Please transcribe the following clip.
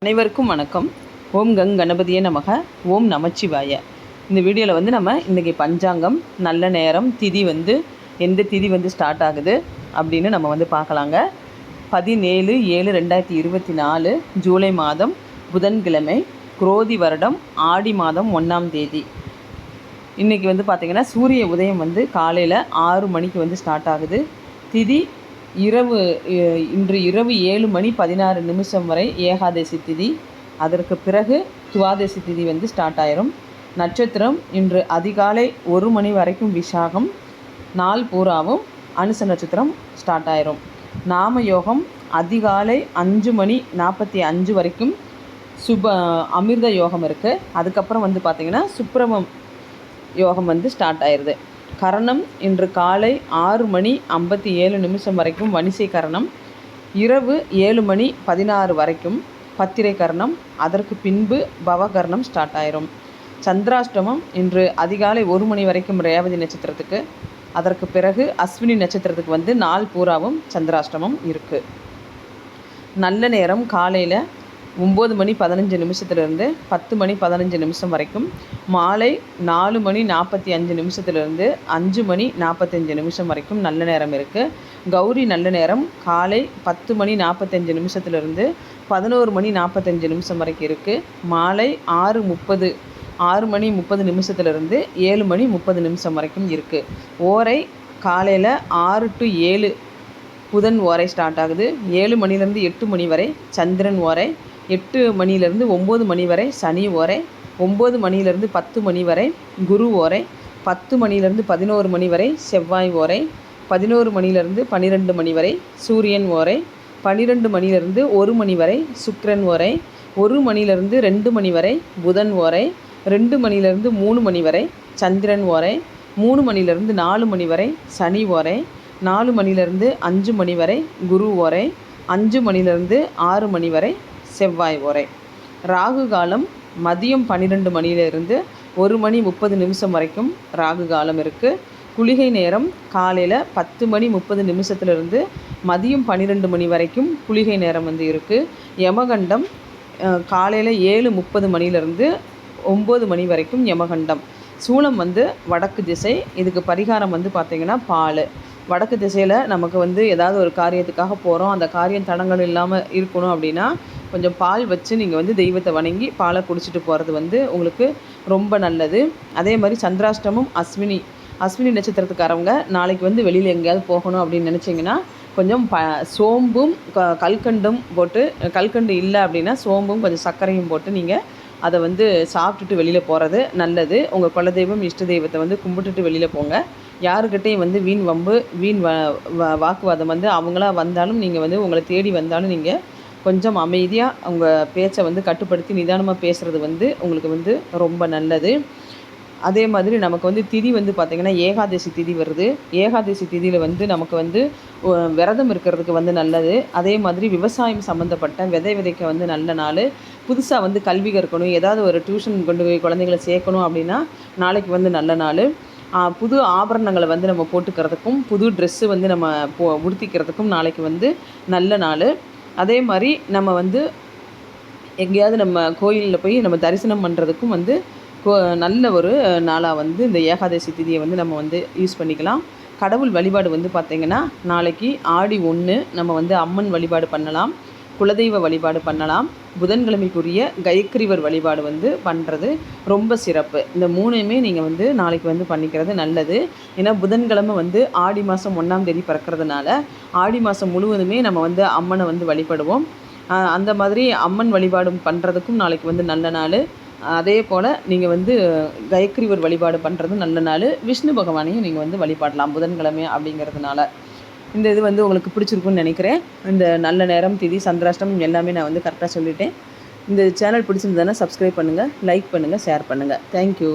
அனைவருக்கும் வணக்கம். ஓம் கங் கணபதியே நமக. ஓம் நமச்சிவாய. இந்த வீடியோவில் வந்து நம்ம இன்றைக்கி பஞ்சாங்கம், நல்ல நேரம், திதி வந்து எந்த திதி வந்து ஸ்டார்ட் ஆகுது அப்படின்னு நம்ம வந்து பார்க்கலாங்க. 17/7/2024 ஜூலை மாதம் புதன்கிழமை, குரோதி வருடம் ஆடி மாதம் 1ஆம் தேதி. இன்றைக்கி வந்து பார்த்திங்கன்னா சூரிய உதயம் வந்து காலையில் 6 மணிக்கு வந்து ஸ்டார்ட் ஆகுது. திதி இன்று இரவு 7:16 வரை ஏகாதசி திதி. அதற்கு பிறகு துவாதசி திதி வந்து ஸ்டார்ட் ஆயிரும். நட்சத்திரம் இன்று அதிகாலை 1 மணி வரைக்கும் விசாகம், நாள் பூராவும் அனுச நட்சத்திரம் ஸ்டார்ட் ஆயிரும். நாம யோகம் அதிகாலை 5:45 வரைக்கும் அமிர்த யோகம் இருக்குது. அதுக்கப்புறம் வந்து பார்த்திங்கன்னா சுப்பிரமம் யோகம் வந்து ஸ்டார்ட் ஆயிடுது. கரணம் இன்று காலை 6:57 வரைக்கும் வணிசை கரணம், இரவு 7:16 வரைக்கும் பத்திரை கரணம், அதற்கு பின்பு பவகரணம் ஸ்டார்ட் ஆயிரும். சந்திராஷ்டமம் இன்று அதிகாலை 1 மணி வரைக்கும் ரேவதி நட்சத்திரத்துக்கு, அதற்கு பிறகு அஸ்வினி நட்சத்திரத்துக்கு வந்து நாள் பூராவும் சந்திராஷ்டமம் இருக்குது. நல்ல நேரம் காலையில் 9:15 10:15 வரைக்கும், மாலை 4:45 5:45 வரைக்கும் நல்ல நேரம் இருக்குது. கௌரி நல்ல நேரம் காலை 10:45 11:45 வரைக்கும் இருக்குது. மாலை 6:30 7:30 வரைக்கும் இருக்குது. ஓரை காலையில் 6 to 7 புதன் ஓரை ஸ்டார்ட் ஆகுது. 7 மணிலேருந்து 8 மணி வரை சந்திரன் ஓரை, 8 மணிலேருந்து 9 மணி வரை சனி ஓரை, 9 மணிலேருந்து 10 மணி வரை குரு ஓரை, 10 மணிலேருந்து 11 மணி வரை செவ்வாய் ஓரை, 11 மணிலேருந்து 12 மணி வரை சூரியன் ஓரை, 12 மணிலேருந்து 1 மணி வரை சுக்கிரன் ஓரை, 1 மணிலேருந்து 2 மணி வரை புதன் ஓரை, 2 மணிலேருந்து 3 மணி வரை சந்திரன் ஓரை, 3 மணிலேருந்து 4 மணி வரை சனி ஓரை, 4 மணிலேருந்து 5 மணி வரை குரு ஓரை, 5 மணிலேருந்து 6 மணி வரை செவ்வாய் ஓரை. ராகு காலம் மதியம் 12 மணியிலிருந்து 1:30 வரைக்கும் ராகு காலம் இருக்குது. குளிகை நேரம் காலையில் 10:30 மதியம் 12 மணி வரைக்கும் குளிகை நேரம் வந்து இருக்குது. யமகண்டம் காலையில் 7:30 9 மணி வரைக்கும் யமகண்டம். சூலம் வந்து வடக்கு திசை. இதுக்கு பரிகாரம் வந்து பார்த்திங்கன்னா பால். வடக்கு திசையில் நமக்கு வந்து ஏதாவது ஒரு காரியத்துக்காக போகிறோம், அந்த காரியம் தடங்கள் இல்லாமல் இருக்கணும் அப்படின்னா கொஞ்சம் பால் வச்சு நீங்கள் வந்து தெய்வத்தை வணங்கி பாலை குடிச்சிட்டு போகிறது வந்து உங்களுக்கு ரொம்ப நல்லது. அதே மாதிரி சந்திராஷ்டமம் அஸ்வினி நட்சத்திரத்துக்காரவங்க நாளைக்கு வந்து வெளியில் எங்கேயாவது போகணும் அப்படின்னு நினச்சிங்கன்னா கொஞ்சம் சோம்பும் கல்கண்டும் போட்டு, கல்கண்டு இல்லை அப்படின்னா சோம்பும் கொஞ்சம் சர்க்கரையும் போட்டு நீங்கள் அதை வந்து சாப்பிட்டுட்டு வெளியில் போகிறது நல்லது. உங்கள் குலதெய்வம் இஷ்ட தெய்வத்தை வந்து கும்பிட்டுட்டு வெளியில் போங்க. யாருக்கிட்டையும் வந்து வீண் வம்பு வாக்குவாதம் வந்து அவங்களா வந்தாலும் நீங்கள் வந்து உங்களை தேடி வந்தாலும் நீங்கள் கொஞ்சம் அமைதியாக உங்கள் பேச்சை வந்து கட்டுப்படுத்தி நிதானமாக பேசுகிறது வந்து உங்களுக்கு வந்து ரொம்ப நல்லது. அதே மாதிரி நமக்கு வந்து திதி வந்து பார்த்திங்கன்னா ஏகாதசி திதி வருது. ஏகாதசி திதியில் வந்து நமக்கு வந்து விரதம் இருக்கிறதுக்கு வந்து நல்லது. அதே மாதிரி விவசாயம் சம்மந்தப்பட்ட விதைக்க வந்து நல்ல நாள். புதுசாக வந்து கல்வி கற்கணும், ஏதாவது ஒரு டியூஷன் கொண்டு போய் குழந்தைங்களை சேர்க்கணும் அப்படின்னா நாளைக்கு வந்து நல்ல நாள். புது ஆபரணங்களை வந்து நம்ம போட்டுக்கிறதுக்கும் புது ட்ரெஸ்ஸு வந்து நம்ம உடுத்திக்கிறதுக்கும் நாளைக்கு வந்து நல்ல நாள். அதே மாதிரி நம்ம வந்து எங்கேயாவது நம்ம கோயிலில் போய் நம்ம தரிசனம் பண்ணுறதுக்கும் வந்து நல்ல ஒரு நாளாக வந்து இந்த ஏகாதசி திதியை வந்து நம்ம வந்து யூஸ் பண்ணிக்கலாம். கடவுள் வழிபாடு வந்து பார்த்திங்கன்னா நாளைக்கு ஆடி 1 நம்ம வந்து அம்மன் வழிபாடு பண்ணலாம், குலதெய்வ வழிபாடு பண்ணலாம். புதன்கிழமைக்குரிய கயக்கிரிவர் வழிபாடு வந்து பண்ணுறது ரொம்ப சிறப்பு. இந்த 3மே நீங்கள் வந்து நாளைக்கு வந்து பண்ணிக்கிறது நல்லது. ஏன்னா புதன்கிழமை வந்து ஆடி மாதம் 1ஆம் தேதி பிறக்கிறதுனால ஆடி மாதம் முழுவதுமே நம்ம வந்து அம்மனை வந்து வழிபடுவோம். அந்த மாதிரி அம்மன் வழிபாடு பண்ணுறதுக்கும் நாளைக்கு வந்து நல்ல நாள். அதே போல் நீங்கள் வந்து கயக்கிரிவர் வழிபாடு பண்ணுறது நல்ல நாள். விஷ்ணு பகவானையும் நீங்கள் வந்து வழிபாடலாம் புதன்கிழமை அப்படிங்கிறதுனால. இந்த இது வந்து உங்களுக்கு பிடிச்சிருக்குன்னு நினைக்கிறேன். இந்த நல்ல நேரம், திதி, சந்திராஷ்டமம் எல்லாமே நான் வந்து கரெக்டாக சொல்லிட்டேன். இந்த சேனல் பிடிச்சிருந்ததுன்னா சப்ஸ்கிரைப் பண்ணுங்கள், லைக் பண்ணுங்கள், ஷேர் பண்ணுங்கள். தேங்க்யூ.